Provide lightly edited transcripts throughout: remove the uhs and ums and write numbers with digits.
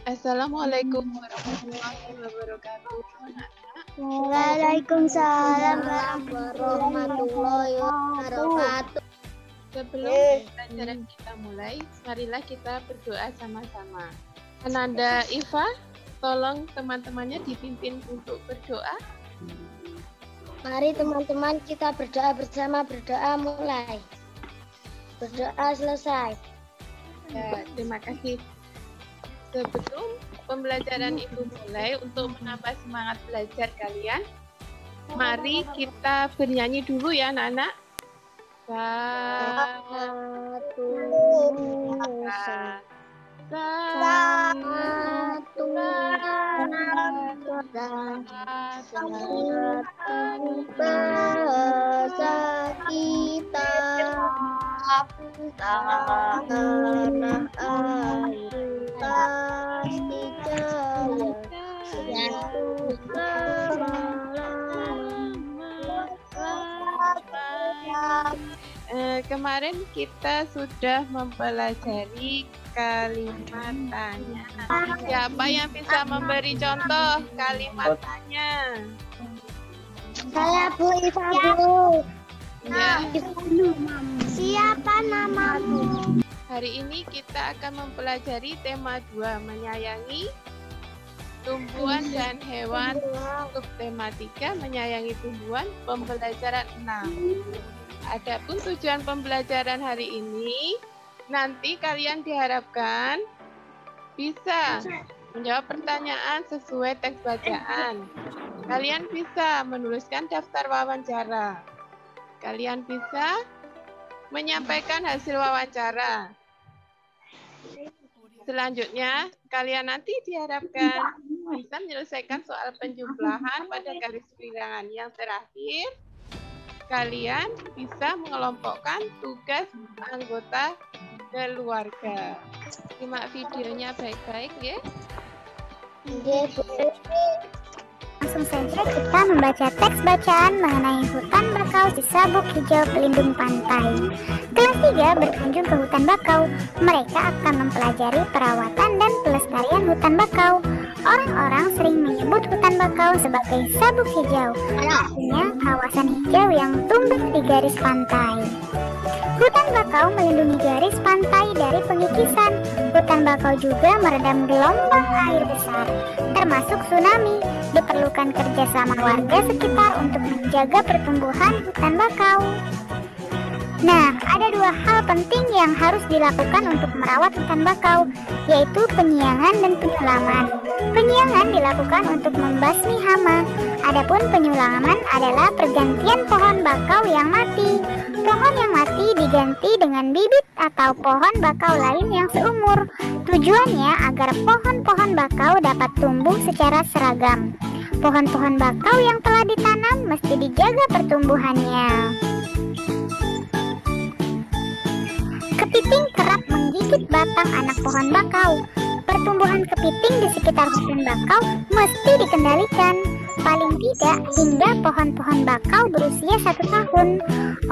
Assalamualaikum warahmatullahi wabarakatuh. Nak, Waalaikumsalam warahmatullahi wabarakatuh. sebelum pelajaran kita mulai, marilah kita berdoa sama-sama. Ananda Iva, tolong teman-temannya dipimpin untuk berdoa. Mari teman-teman kita berdoa bersama. Berdoa mulai. Berdoa selesai. Ya, terima kasih. Sebelum pembelajaran itu mulai, untuk menambah semangat belajar kalian, mari kita bernyanyi dulu ya anak-anak. Satu, bahasa kita tanah air pasti jaya kemarin kita sudah mempelajari kalimat tanya. Siapa yang bisa memberi contoh kalimat tanya? Saya Bu Iva, Bu. Ya. Siapa namamu? Hari ini kita akan mempelajari tema 2, menyayangi tumbuhan dan hewan. Untuk tema 3, menyayangi tumbuhan, pembelajaran 6. Adapun tujuan pembelajaran hari ini, nanti kalian diharapkan bisa menjawab pertanyaan sesuai teks bacaan. Kalian bisa menuliskan daftar wawancara. Kalian bisa menyampaikan hasil wawancara. Selanjutnya, kalian nanti diharapkan bisa menyelesaikan soal penjumlahan pada garis bilangan. Yang terakhir, kalian bisa mengelompokkan tugas anggota keluarga. Simak videonya baik-baik ya. Langsung saja kita membaca teks bacaan mengenai hutan bakau di Sabuk Hijau Pelindung Pantai. Kelas 3 berkunjung ke hutan bakau. Mereka akan mempelajari perawatan dan pelestarian hutan bakau. Orang-orang sering menyebut hutan bakau sebagai sabuk hijau, artinya kawasan hijau yang tumbuh di garis pantai. Hutan bakau melindungi garis pantai dari pengikisan. Hutan bakau juga meredam gelombang air besar, termasuk tsunami. Diperlukan kerjasama warga sekitar untuk menjaga pertumbuhan hutan bakau. Nah, ada 2 hal penting yang harus dilakukan untuk merawat hutan bakau, yaitu penyiangan dan penyulaman. Penyiangan dilakukan untuk membasmi hama, adapun penyulaman adalah pergantian pohon bakau yang mati. Pohon yang mati diganti dengan bibit atau pohon bakau lain yang seumur. Tujuannya agar pohon-pohon bakau dapat tumbuh secara seragam. Pohon-pohon bakau yang telah ditanam mesti dijaga pertumbuhannya. Kepiting kerap menggigit batang anak pohon bakau. Pertumbuhan kepiting di sekitar hutan bakau mesti dikendalikan. Paling tidak hingga pohon-pohon bakau berusia 1 tahun.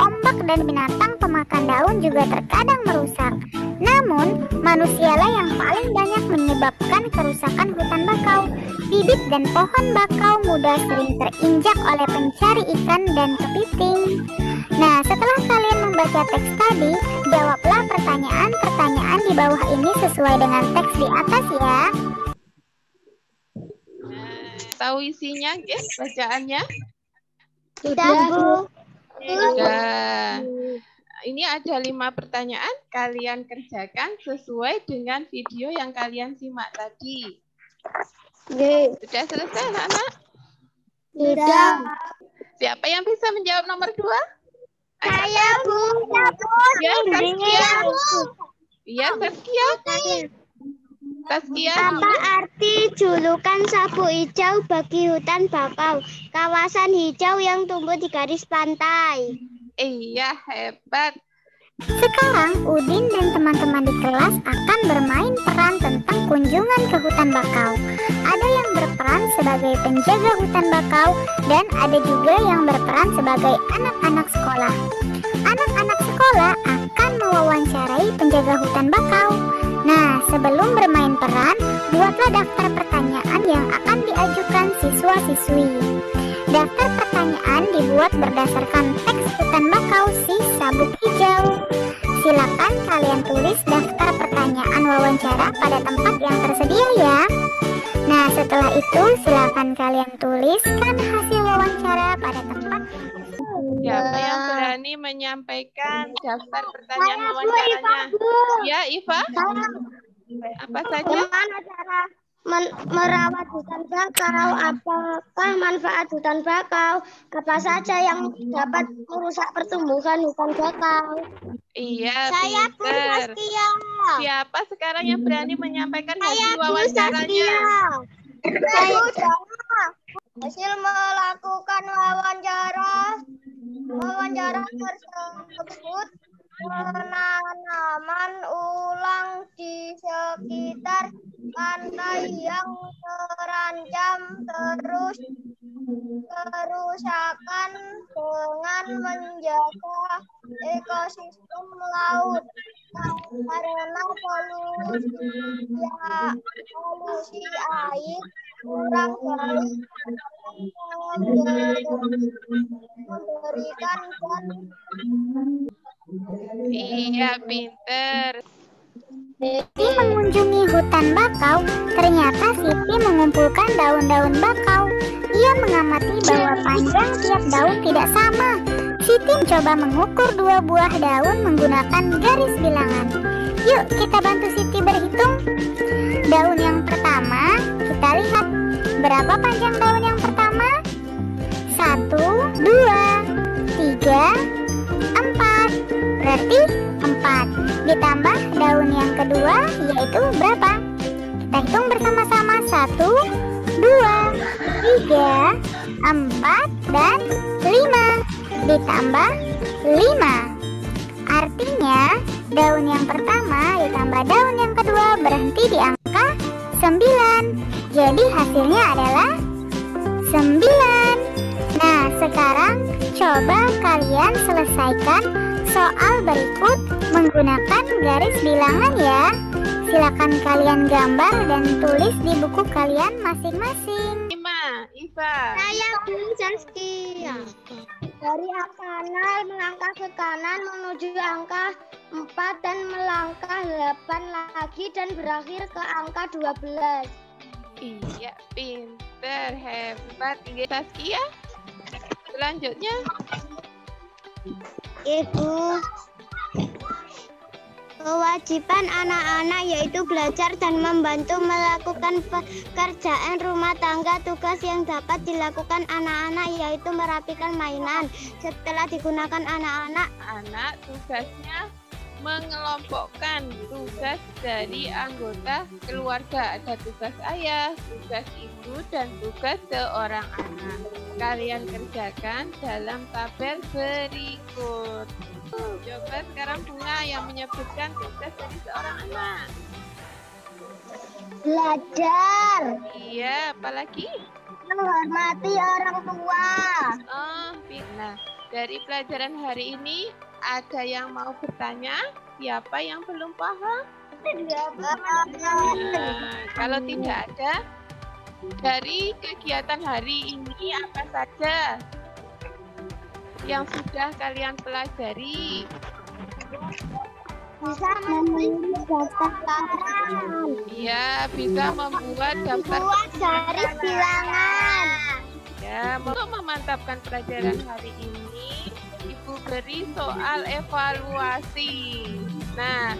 Ombak dan binatang pemakan daun juga terkadang merusak. Namun, manusialah yang paling banyak menyebabkan kerusakan hutan bakau. Bibit dan pohon bakau muda sering terinjak oleh pencari ikan dan kepiting. Nah, setelah kalian membaca teks tadi, jawablah pertanyaan-pertanyaan di bawah ini sesuai dengan teks di atas ya. Tahu isinya, guys, bacaannya? Sudah, Bu. Sudah. Ini ada 5 pertanyaan, kalian kerjakan sesuai dengan video yang kalian simak tadi. Sudah selesai, anak-anak? Sudah. Siapa yang bisa menjawab nomor 2? Saya, Bu. Ya, Saskia. Iya, Saskia. Saskia. Apa arti julukan sabuk hijau bagi hutan bakau? Kawasan hijau yang tumbuh di garis pantai. Iya, hebat. Sekarang Udin dan teman-teman di kelas akan bermain peran tentang kunjungan ke hutan bakau. Ada yang berperan sebagai penjaga hutan bakau dan ada juga yang berperan sebagai anak-anak sekolah. Anak-anak sekolah akan mewawancarai penjaga hutan bakau. Nah, sebelum bermain peran, buatlah daftar pertanyaan yang akan diajukan siswa-siswi. Daftar pertanyaan dibuat berdasarkan teks hutan bakau si sabuk hijau. Silakan kalian tulis daftar pertanyaan wawancara pada tempat yang tersedia ya. Nah, setelah itu silakan kalian tuliskan hasil wawancara pada tempat. Siapa yang berani menyampaikan daftar pertanyaan wawancaranya? Ya, Iva. Apa saja? Bagaimana cara merawat hutan bakau? Apakah manfaat hutan bakau? Apa saja yang dapat merusak pertumbuhan hutan bakau? Iya, Saya Bu pinter. Saskia. Siapa sekarang yang berani menyampaikan Saya hasil Bu wawancaranya? Saskia. Hasil melakukan wawancara tersebut penanaman ulang di sekitar pantai yang terancam terus kerusakan dengan menjaga ekosistem laut karena polusi air kurang baik memberikan dan Iya, pinter. Siti mengunjungi hutan bakau, ternyata Siti mengumpulkan daun-daun bakau. Ia mengamati bahwa panjang tiap daun tidak sama. Siti mencoba mengukur 2 buah daun menggunakan garis bilangan. Yuk kita bantu Siti berhitung. Daun yang pertama, kita lihat berapa panjang daun yang pertama? 1, 2, 3, 4. Berarti 4 ditambah daun yang kedua yaitu berapa? Kita hitung bersama-sama. 1, 2, 3, 4, dan 5 ditambah 5. Artinya daun yang pertama ditambah daun yang kedua berhenti di angka 9. Jadi hasilnya adalah 9. Nah, sekarang coba kalian selesaikan soal berikut menggunakan garis bilangan ya. Silakan kalian gambar dan tulis di buku kalian masing-masing. Iva. saya Bu Saskia. Dari angka 0 melangkah ke kanan menuju angka 4 dan melangkah 8 lagi dan berakhir ke angka 12. Iya, pinter, hebat. Saskia. Selanjutnya. Ibu, kewajiban anak-anak yaitu belajar dan membantu melakukan pekerjaan rumah tangga. Tugas yang dapat dilakukan anak-anak yaitu merapikan mainan. Setelah digunakan anak-anak Tugasnya mengelompokkan tugas dari anggota keluarga. Ada tugas ayah, tugas ibu, dan tugas seorang anak. Kalian kerjakan dalam tabel berikut. Coba sekarang Bunga yang menyebutkan tugas dari seorang anak. belajar, Iya, apalagi? menghormati orang tua. Oh, nah, dari pelajaran hari ini ada yang mau bertanya? Siapa yang belum paham? Nah, kalau tidak ada, dari kegiatan hari ini apa saja yang sudah kalian pelajari? Bisa menulis daftar Iya, bisa membuat daftar buat garis bilangan. ya. Untuk memantapkan pelajaran hari ini, Ibu beri soal evaluasi. Nah,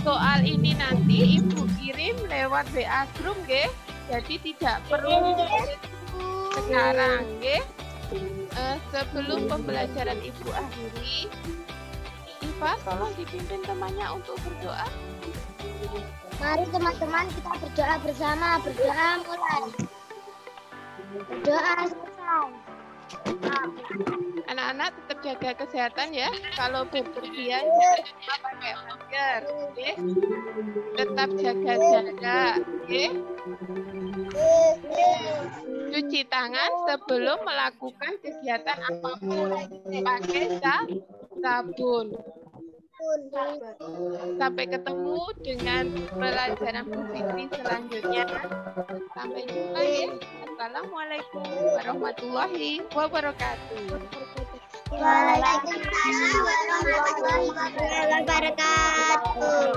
soal ini nanti Ibu kirim lewat WA Group, nggih. Jadi tidak perlu sekarang, nggih. Sebelum pembelajaran Ibu akhiri, Iva tolong dipimpin temannya untuk berdoa. Mari teman-teman kita berdoa bersama. Berdoa mulai. Berdoa selesai. Anak-anak tetap jaga kesehatan ya. Kalau bepergian jangan lupa pakai masker, oke? Tetap jaga jarak, oke? Cuci tangan sebelum melakukan kegiatan apapun. Pakai sabun. Sampai ketemu dengan pelajaran Bu Fitri selanjutnya. Sampai jumpa ya. Assalamualaikum warahmatullahi wabarakatuh. Waalaikumsalam warahmatullahi wabarakatuh.